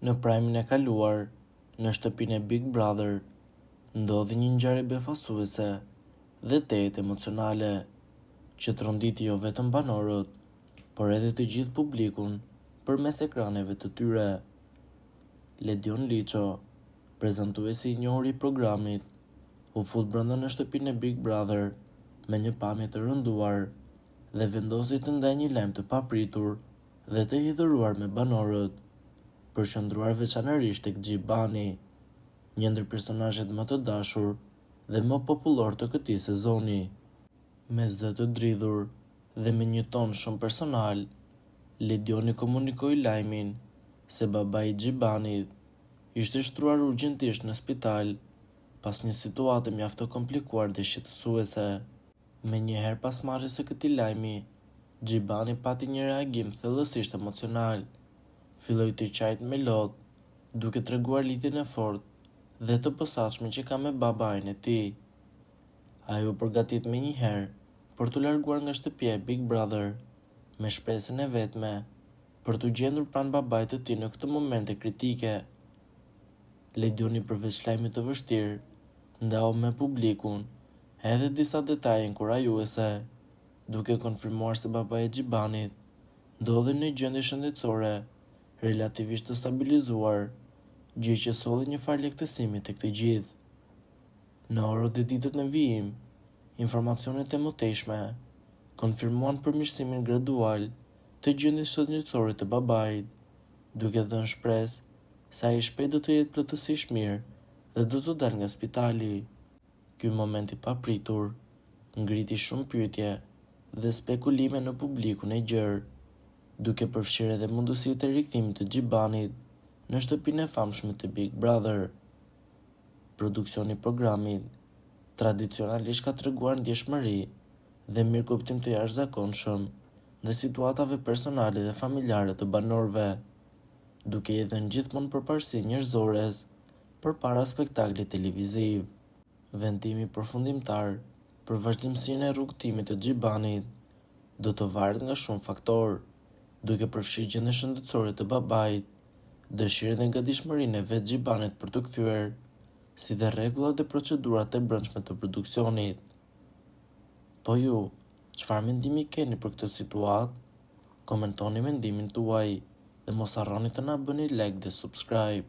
Në prajmin e kaluar, në shtëpinë e Big Brother, ndodhi një ngjarje befasuese dhe tejet emocionale, që tronditi jo vetëm banorët, por edhe të gjithë publikun përmes ekraneve të tyre. Ledion Liço, prezantuesi i njohur i programit, u fut brenda në shtëpinë e Big Brother me një pamje të rënduar dhe vendosi të ndajë një lajm të papritur dhe të hidhëruar me banorët, përqendruar veçanërisht tek Gjibani, një ndër personazhet më të dashur dhe më popullor të këtij sezoni. Me zë të dridhur dhe me një ton shumë personal, Ledioni komunikoi lajmin se babai i Gjibanit ishte shtruar urgjentisht në spital pas një situate mjaft të komplikuar dhe shqetësuese. Menjëherë pas marrjes së këtij lajmi, Gjibani pati një reagim thellësisht emocional. Filloi të qajtë me lot, duke treguar lidhjen e fortë dhe të posaçme që ka me babain e tij. Ai u përgatit menjëherë për t'u larguar nga shtëpia e Big Brother, me shpresën e vetme për t'u gjendur pranë babait të tij në këtë momente kritike. Ledioni, përveç lajmit të vështirë, ndau me publikun edhe disa detaje inkurajuese, duke konfirmuar se babai i Gjibanit ndodhej në gjendje shëndetësore relativisht të stabilizuar, gjë që solli një farë lehtësimi tek të gjithë. Në orët e ditët në vijim, informacionet e mëtejshme konfirmuan përmirësimin gradual të gjendjes shëndetësore të babait, duke dhënë shpresë se ai shpejt do të jetë plotësisht mirë dhe do të dalë nga spitali. Ky moment i papritur ngriti shumë pyetje dhe spekulime në publikun e gjerë, duke përfshirë edhe mundësitë e rikthimit të Gjibanit në shtëpinë e famshme të Big Brother. Produksioni i programit tradicionalisht ka treguar ndjeshmëri dhe mirëkuptim të jashtëzakonshëm dhe situatave personale dhe familjare të banorëve, duke i dhënë gjithmonë përparësi njerëzores përpara spektaklit televiziv. Vendimi përfundimtar për vazhdimsinë e rrugëtimit të Gjibanit do të varet nga shumë faktorë, duke përfshirë gjendjen shëndetësore të babait, dëshirën dhe gatishmërinë e vet Gjibanit për të kthyer, si dhe rregullat dhe procedurat e brendshme të produksionit. Po ju, çfarë mendimi keni për këtë situatë? Komentoni mendimin tuaj dhe mos harroni të na bëni like dhe subscribe.